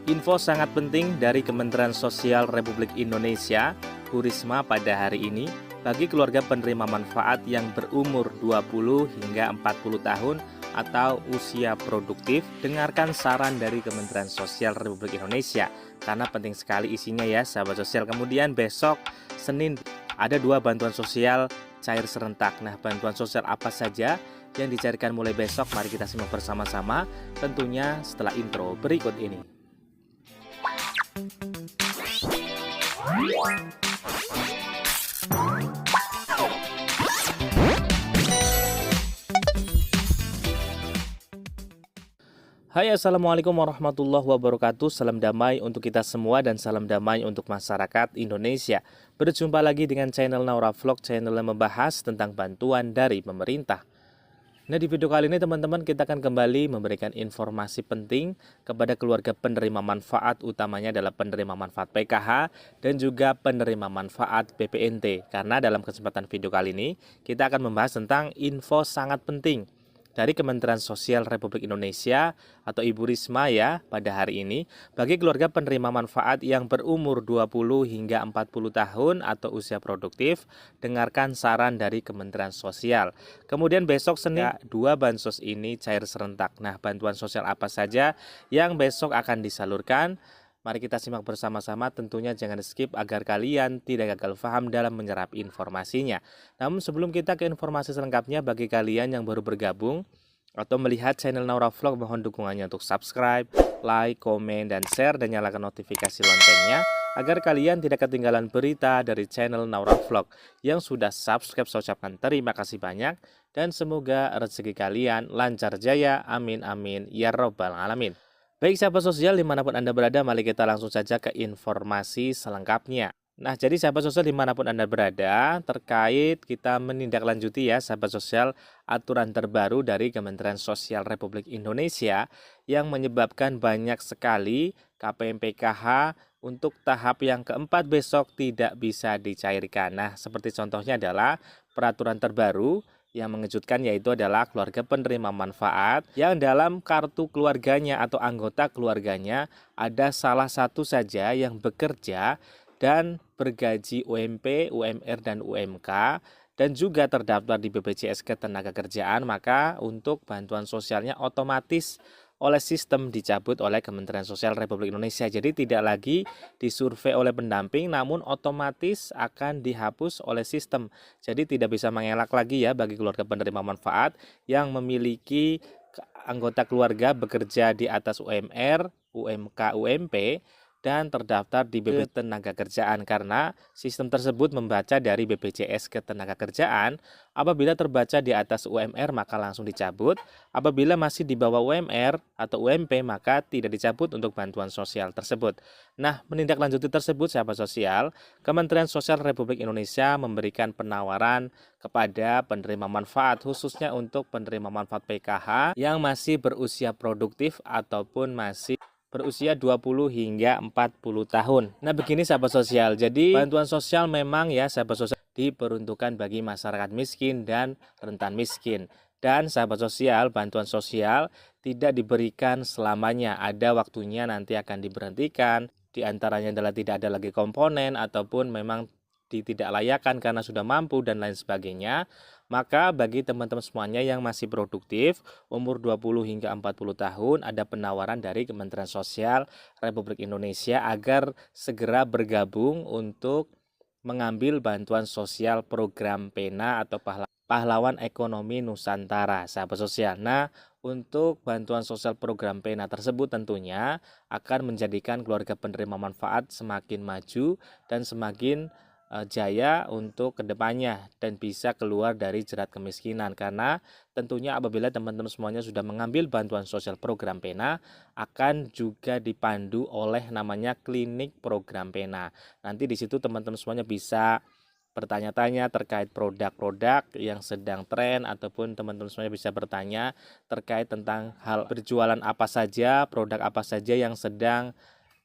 Info sangat penting dari Kementerian Sosial Republik Indonesia, Bu Risma pada hari ini, bagi keluarga penerima manfaat yang berumur 20 hingga 40 tahun atau usia produktif, dengarkan saran dari Kementerian Sosial Republik Indonesia. Karena penting sekali isinya ya, sahabat sosial. Kemudian besok, Senin, ada 2 bantuan sosial cair serentak. Nah, bantuan sosial apa saja yang dicairkan mulai besok? Mari kita simak bersama-sama, tentunya setelah intro berikut ini. Hai, assalamualaikum warahmatullahi wabarakatuh. Salam damai untuk kita semua dan salam damai untuk masyarakat Indonesia. Berjumpa lagi dengan channel Naura Vlog, channel yang membahas tentang bantuan dari pemerintah. Nah, di video kali ini teman-teman kita akan kembali memberikan informasi penting kepada keluarga penerima manfaat, utamanya adalah penerima manfaat PKH dan juga penerima manfaat BPNT. Karena dalam kesempatan video kali ini kita akan membahas tentang info sangat penting dari Kementerian Sosial Republik Indonesia atau Ibu Risma ya pada hari ini bagi keluarga penerima manfaat yang berumur 20 hingga 40 tahun atau usia produktif. Dengarkan saran dari Kementerian Sosial. Kemudian besok Senin 2 bansos ini cair serentak. Nah, bantuan sosial apa saja yang besok akan disalurkan? Mari kita simak bersama-sama, tentunya jangan skip agar kalian tidak gagal paham dalam menyerap informasinya. Namun sebelum kita ke informasi selengkapnya, bagi kalian yang baru bergabung atau melihat channel Naura Vlog, mohon dukungannya untuk subscribe, like, komen, dan share, dan nyalakan notifikasi loncengnya agar kalian tidak ketinggalan berita dari channel Naura Vlog. Yang sudah subscribe saya ucapkan terima kasih banyak dan semoga rezeki kalian lancar jaya, amin amin ya robbal alamin. Baik sahabat sosial dimanapun Anda berada, mari kita langsung saja ke informasi selengkapnya. Nah, jadi sahabat sosial dimanapun Anda berada, terkait kita menindaklanjuti ya sahabat sosial aturan terbaru dari Kementerian Sosial Republik Indonesia yang menyebabkan banyak sekali KPM PKH untuk tahap yang keempat besok tidak bisa dicairkan. Nah, seperti contohnya adalah peraturan terbaru yang mengejutkan, yaitu adalah keluarga penerima manfaat yang dalam kartu keluarganya atau anggota keluarganya ada salah satu saja yang bekerja dan bergaji UMP, UMR, dan UMK dan juga terdaftar di BPJS Ketenagakerjaan, maka untuk bantuan sosialnya otomatis oleh sistem dicabut oleh Kementerian Sosial Republik Indonesia. Jadi tidak lagi disurvei oleh pendamping, namun otomatis akan dihapus oleh sistem. Jadi tidak bisa mengelak lagi ya bagi keluarga penerima manfaat yang memiliki anggota keluarga bekerja di atas UMR, UMK, UMP dan terdaftar di BPJS Ketenagakerjaan, karena sistem tersebut membaca dari BPJS Ketenagakerjaan. Apabila terbaca di atas UMR maka langsung dicabut, apabila masih di bawah UMR atau UMP maka tidak dicabut untuk bantuan sosial tersebut. Nah, menindaklanjuti tersebut sahabat sosial, Kementerian Sosial Republik Indonesia memberikan penawaran kepada penerima manfaat, khususnya untuk penerima manfaat PKH yang masih berusia produktif ataupun masih berusia 20 hingga 40 tahun. Nah, begini sahabat sosial. Jadi bantuan sosial memang ya sahabat sosial diperuntukkan bagi masyarakat miskin dan rentan miskin. Dan sahabat sosial, bantuan sosial tidak diberikan selamanya. Ada waktunya nanti akan diberhentikan. Di antaranya adalah tidak ada lagi komponen ataupun memang tidak layakan karena sudah mampu dan lain sebagainya. Maka bagi teman-teman semuanya yang masih produktif, umur 20 hingga 40 tahun, ada penawaran dari Kementerian Sosial Republik Indonesia agar segera bergabung untuk mengambil bantuan sosial program PENA atau Pahlawan Ekonomi Nusantara, sahabat sosial. Nah, untuk bantuan sosial program PENA tersebut tentunya akan menjadikan keluarga penerima manfaat semakin maju dan semakin jaya untuk kedepannya dan bisa keluar dari jerat kemiskinan, karena tentunya apabila teman-teman semuanya sudah mengambil bantuan sosial program PENA akan juga dipandu oleh namanya klinik program PENA. Nanti di situ teman-teman semuanya bisa bertanya-tanya terkait produk-produk yang sedang tren, ataupun teman-teman semuanya bisa bertanya terkait tentang hal berjualan apa saja, produk apa saja yang sedang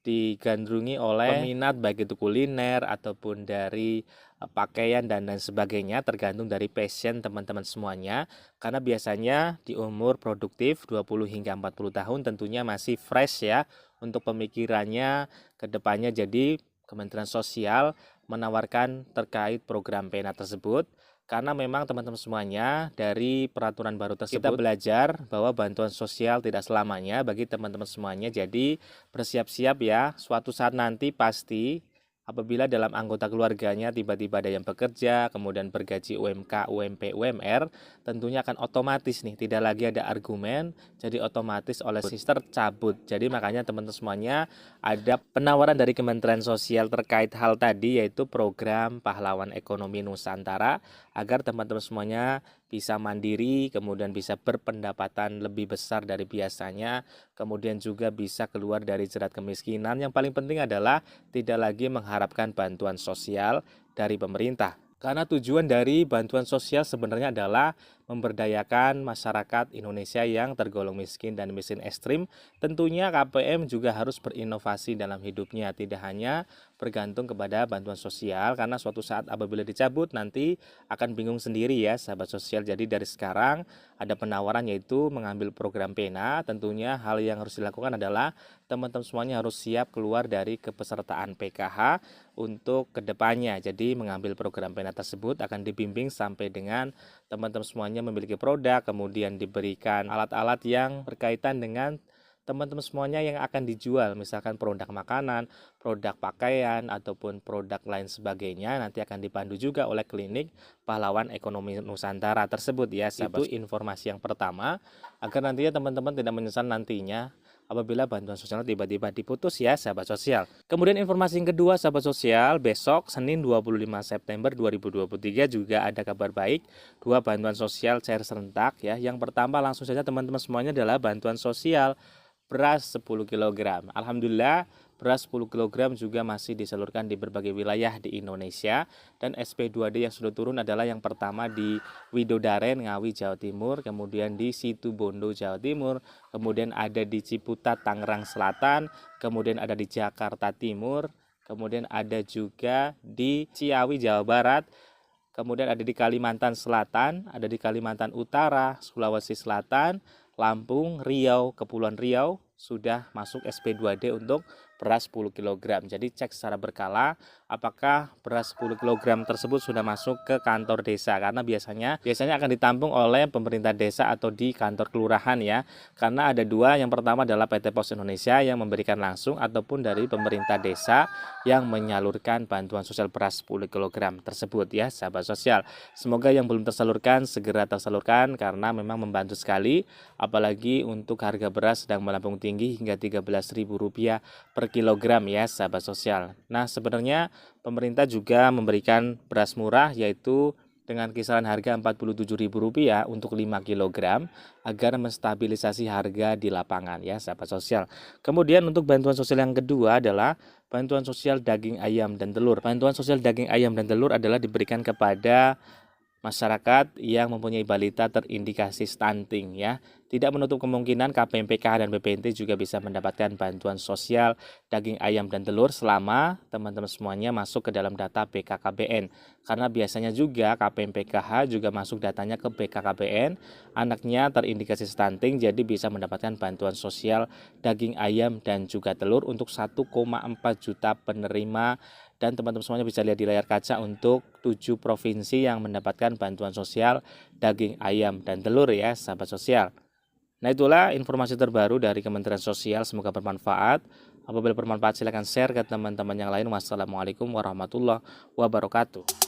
digandrungi oleh peminat, baik itu kuliner ataupun dari pakaian dan lain sebagainya, tergantung dari passion teman-teman semuanya. Karena biasanya di umur produktif 20 hingga 40 tahun tentunya masih fresh ya untuk pemikirannya ke depannya. Jadi Kementerian Sosial menawarkan terkait program pena tersebut, karena memang teman-teman semuanya dari peraturan baru tersebut kita belajar bahwa bantuan sosial tidak selamanya bagi teman-teman semuanya. Jadi bersiap-siap ya, suatu saat nanti pasti apabila dalam anggota keluarganya tiba-tiba ada yang bekerja, kemudian bergaji UMK, UMP, UMR, tentunya akan otomatis nih, tidak lagi ada argumen, jadi otomatis oleh sister cabut. Jadi makanya teman-teman semuanya ada penawaran dari Kementerian Sosial terkait hal tadi, yaitu program Pahlawan Ekonomi Nusantara, agar teman-teman semuanya bisa mandiri, kemudian bisa berpendapatan lebih besar dari biasanya, kemudian juga bisa keluar dari jerat kemiskinan. Yang paling penting adalah tidak lagi mengharapkan bantuan sosial dari pemerintah. Karena tujuan dari bantuan sosial sebenarnya adalah memberdayakan masyarakat Indonesia yang tergolong miskin dan miskin ekstrim. Tentunya KPM juga harus berinovasi dalam hidupnya, tidak hanya bergantung kepada bantuan sosial, karena suatu saat apabila dicabut nanti akan bingung sendiri ya sahabat sosial. Jadi dari sekarang ada penawaran, yaitu mengambil program pena. Tentunya hal yang harus dilakukan adalah teman-teman semuanya harus siap keluar dari kepesertaan PKH untuk kedepannya. Jadi mengambil program pena tersebut akan dibimbing sampai dengan teman-teman semuanya memiliki produk, kemudian diberikan alat-alat yang berkaitan dengan teman-teman semuanya yang akan dijual, misalkan produk makanan, produk pakaian, ataupun produk lain sebagainya, nanti akan dipandu juga oleh klinik Pahlawan Ekonomi Nusantara tersebut ya sahabat. Itu informasi yang pertama, agar nantinya teman-teman tidak menyesal nantinya apabila bantuan sosial tiba-tiba diputus ya sahabat sosial. Kemudian informasi yang kedua sahabat sosial, besok Senin 25 September 2023 juga ada kabar baik, 2 bantuan sosial cair serentak ya. Yang pertama langsung saja teman-teman semuanya adalah bantuan sosial beras 10 kg. Alhamdulillah beras 10 kg juga masih disalurkan di berbagai wilayah di Indonesia, dan SP2D yang sudah turun adalah yang pertama di Widodaren, Ngawi, Jawa Timur, kemudian di Situbondo, Jawa Timur, kemudian ada di Ciputat, Tangerang Selatan, kemudian ada di Jakarta Timur, kemudian ada juga di Ciawi, Jawa Barat, kemudian ada di Kalimantan Selatan, ada di Kalimantan Utara, Sulawesi Selatan, Lampung, Riau, Kepulauan Riau sudah masuk SP2D untuk beras 10 kg. Jadi cek secara berkala apakah beras 10 kg tersebut sudah masuk ke kantor desa, karena biasanya akan ditampung oleh pemerintah desa atau di kantor kelurahan ya. Karena ada dua, yang pertama adalah PT Pos Indonesia yang memberikan langsung, ataupun dari pemerintah desa yang menyalurkan bantuan sosial beras 10 kg tersebut ya sahabat sosial. Semoga yang belum tersalurkan segera tersalurkan, karena memang membantu sekali, apalagi untuk harga beras sedang melambung tinggi hingga Rp13.000 per kilogram ya sahabat sosial. Nah sebenarnya pemerintah juga memberikan beras murah, yaitu dengan kisaran harga Rp47.000 untuk 5 kg agar menstabilisasi harga di lapangan ya sahabat sosial. Kemudian untuk bantuan sosial yang kedua adalah bantuan sosial daging ayam dan telur. Bantuan sosial daging ayam dan telur adalah diberikan kepada masyarakat yang mempunyai balita terindikasi stunting ya. Tidak menutup kemungkinan KPM PKH dan BPNT juga bisa mendapatkan bantuan sosial daging ayam dan telur selama teman-teman semuanya masuk ke dalam data BKKBN. Karena biasanya juga KPM PKH juga masuk datanya ke BKKBN, anaknya terindikasi stunting, jadi bisa mendapatkan bantuan sosial daging ayam dan juga telur untuk 1,4 juta penerima. Dan teman-teman semuanya bisa lihat di layar kaca untuk 7 provinsi yang mendapatkan bantuan sosial daging ayam dan telur ya sahabat sosial. Nah itulah informasi terbaru dari Kementerian Sosial, semoga bermanfaat. Apabila bermanfaat silahkan share ke teman-teman yang lain. Wassalamualaikum warahmatullahi wabarakatuh.